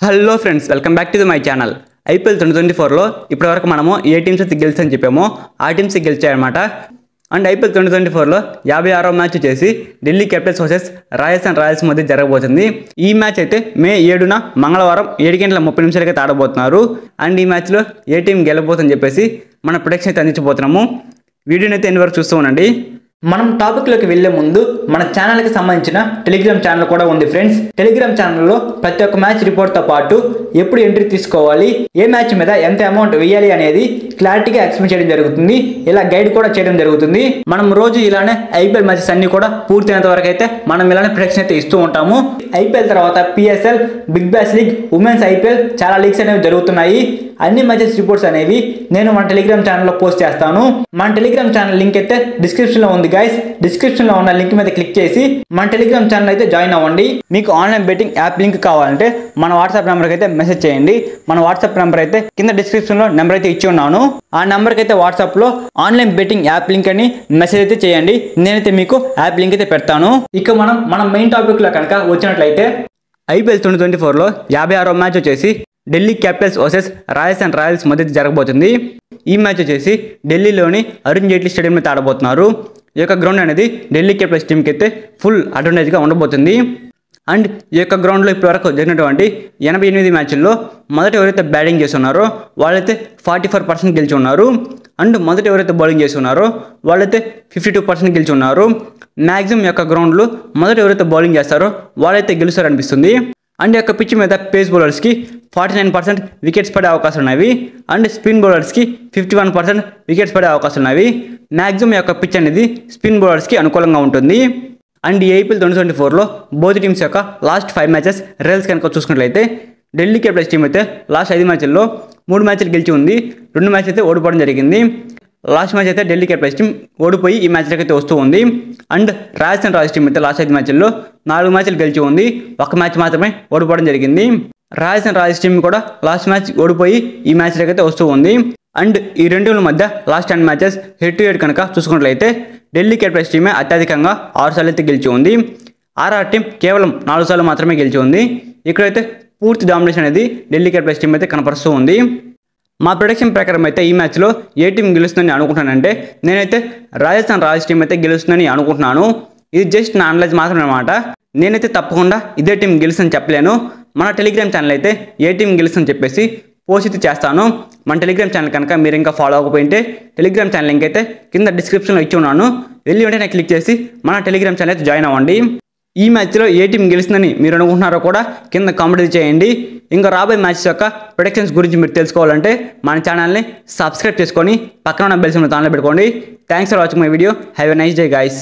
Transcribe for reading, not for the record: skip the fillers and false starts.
Hello friends, welcome back to my channel. IPL 2024లో ఇప్పటివరకు మనము ఏ టీమ్స్ అయితే గెలిచని చెప్పామో ఆ టీమ్స్ గెలిచాయన్నమాట. అండ్ ఐపీఎల్ 2024లో 56వ మ్యాచ్ వచ్చేసి Delhi Capitals versus Rajasthan Royals మధ్య జరగబోతుంది. ఈ మ్యాచ్ అయితే మే 7న మంగళవారం 7:30 ఆడబోతున్నారు. అండ్ ఈ మ్యాచ్లో ఏ టీం గెలబోతుందని చెప్పేసి మన ప్రొడిక్షన్ అయితే అందించబోతున్నాము. వీడియోని అయితే ఎన్ని వరకు చూస్తూ ఉండండి. మనం టాపిక్లోకి వెళ్లే ముందు మన ఛానల్కి సంబంధించిన టెలిగ్రామ్ ఛానల్ కూడా ఉంది ఫ్రెండ్స్. టెలిగ్రామ్ ఛానల్లో ప్రతి ఒక్క మ్యాచ్ రిపోర్ట్తో పాటు ఎప్పుడు ఎంట్రీ తీసుకోవాలి, ఏ మ్యాచ్ మీద ఎంత అమౌంట్ వేయాలి అనేది క్లారిటీగా ఎక్స్ప్లెయిన్ చేయడం జరుగుతుంది. ఇలా గైడ్ కూడా చేయడం జరుగుతుంది. మనం రోజు ఇలానే ఐపీఎల్ మ్యాచెస్ అన్ని కూడా పూర్తయినంత వరకు అయితే మనం ఇలానే ప్రొడిక్షన్ అయితే ఇస్తూ ఉంటాము. ఐపీఎల్ తర్వాత PSL, big bash league, women's IPL చాలా లీగ్స్ అనేవి జరుగుతున్నాయి. అన్ని మ్యాచెస్ రిపోర్ట్స్ అనేవి నేను మన టెలిగ్రామ్ ఛానల్లో పోస్ట్ చేస్తాను. మన టెలిగ్రామ్ ఛానల్ లింక్ అయితే డిస్క్రిప్షన్లో ఉంది గైస్. డిస్క్రిప్షన్లో ఉన్న లింక్ మీద క్లిక్ చేసి మన టెలిగ్రామ్ ఛానల్ అయితే జాయిన్ అవ్వండి. మీకు ఆన్లైన్ బెట్టింగ్ యాప్ లింక్ కావాలంటే మన వాట్సాప్ నెంబర్కి అయితే మెసేజ్ చేయండి. మన వాట్సాప్ నెంబర్ అయితే కింద డిస్క్రిప్షన్లో నెంబర్ అయితే ఇచ్చి ఉన్నాను. ఆ నెంబర్కి అయితే వాట్సాప్లో ఆన్లైన్ బెట్టింగ్ యాప్ లింక్ అని మెసేజ్ అయితే చేయండి. నేనైతే మీకు యాప్ లింక్ అయితే పెడతాను. ఇక మనం మెయిన్ టాపిక్లో కనుక వచ్చినట్లయితే ఐపీఎల్ 2024లో 56వ మ్యాచ్ వచ్చేసి Delhi Capitals versus Rajasthan Royals మధ్య జరగబోతుంది. ఈ మ్యాచ్ వచ్చేసి ఢిల్లీలోని అరుణ్ జైట్లీ స్టేడియం అయితే ఆడబోతున్నారు. ఈ యొక్క గ్రౌండ్ అనేది ఢిల్లీ క్యాపిటల్స్ టీంకి అయితే ఫుల్ అడ్వాంటేజ్గా ఉండబోతుంది. అండ్ ఈ యొక్క గ్రౌండ్లో ఇప్పటివరకు జరిగినటువంటి 88 మ్యాచ్ల్లో మొదట ఎవరైతే బ్యాటింగ్ చేస్తున్నారో వాళ్ళైతే 44% గెలిచి ఉన్నారు. అండ్ మొదట ఎవరైతే బౌలింగ్ చేసి ఉన్నారో వాళ్ళైతే 52% గెలిచి ఉన్నారు. మ్యాక్సిమం యొక్క గ్రౌండ్లో మొదట ఎవరైతే బౌలింగ్ చేస్తారో వాళ్ళైతే గెలుస్తారనిపిస్తుంది. అండ్ యొక్క పిచ్ మీద పేస్ బౌలర్స్కి 49% వికెట్స్ పడే అవకాశాలు ఉన్నవి. అండ్ స్పిన్ బౌలర్స్కి 51% వికెట్స్ పడే అవకాశాలు ఉన్నవి. మ్యాక్సిమం యొక్క పిచ్ అనేది స్పిన్ బౌలర్స్కి అనుకూలంగా ఉంటుంది. అండ్ ఈ ఐపీఎల్ 2024లో బోత్ టీమ్స్ యొక్క లాస్ట్ 5 మ్యాచెస్ రిజల్ట్స్ కనుక చూసుకున్నట్లయితే ఢిల్లీ క్యాపిటల్స్ టీం అయితే లాస్ట్ 5 మ్యాచ్ల్లో 3 మ్యాచ్లు గెలిచి ఉంది, 2 మ్యాచ్ అయితే ఓడిపోవడం జరిగింది. లాస్ట్ మ్యాచ్ అయితే ఢిల్లీ క్యాపిటల్స్ టీం ఓడిపోయి ఈ మ్యాచ్లకి అయితే వస్తూ ఉంది. అండ్ రాజస్థాన్ రాయల్స్ టీం అయితే లాస్ట్ 5 మ్యాచ్ల్లో 4 మ్యాచ్లు గెలిచి ఉంది, 1 మ్యాచ్ మాత్రమే ఓడిపోవడం జరిగింది. రాజస్థాన్ రాయల్స్ టీం కూడా లాస్ట్ మ్యాచ్ ఓడిపోయి ఈ మ్యాచ్లకి అయితే వస్తూ ఉంది. అండ్ ఈ రెండు టీంల మధ్య last 10 matches head to head కనుక చూసుకున్నట్లయితే ఢిల్లీ క్యాపిటల్స్ టీమే అత్యధికంగా 6 సార్లు అయితే గెలిచి ఉంది. ఆర్ఆర్ టీం కేవలం 4 సార్లు మాత్రమే గెలిచి ఉంది. ఇక్కడైతే పూర్తి డామినేషన్ అనేది ఢిల్లీ క్యాపిటల్స్ టీం అయితే కనపరుస్తూ ఉంది. మా ప్రొడిక్షన్ ప్రకారం అయితే ఈ మ్యాచ్లో ఏ టీం గెలుస్తుందని అనుకుంటున్నానంటే నేనైతే రాజస్థాన్ రాయల్స్ టీం అయితే గెలుస్తుందని అనుకుంటున్నాను. ఇది జస్ట్ నా అనలైజ్ మాత్రమే అన్నమాట. నేనైతే తప్పకుండా ఇదే టీం గెలుస్తుందని చెప్పలేను. మన టెలిగ్రామ్ ఛానల్ అయితే ఏ టీం గెలుస్తుందని చెప్పేసి పోస్ట్ అయితే చేస్తాను. మన టెలిగ్రామ్ ఛానల్ కనుక మీరు ఇంకా ఫాలో అవ్వకపోయింటే టెలిగ్రామ్ ఛానల్ లింక్ అయితే కింద డిస్క్రిప్షన్లో ఇచ్చి ఉన్నాను. వెళ్ళి వెంటనే క్లిక్ చేసి మన టెలిగ్రామ్ ఛానల్ అయితే జాయిన్ అవ్వండి. ఈ మ్యాచ్లో ఏ టీం గెలుస్తుందని మీరు అనుకుంటున్నారో కూడా కింద కామెంట్ చేయండి. ఇంకా రాబోయే మ్యాచ్ యొక్క ప్రొడిక్షన్స్ గురించి మీరు తెలుసుకోవాలంటే మన ఛానల్ని సబ్స్క్రైబ్ చేసుకొని పక్కన ఉన్న బెల్ సింబల్ ఆన్లో పెట్టుకోండి. Thanks for watching my video. Have a nice day guys.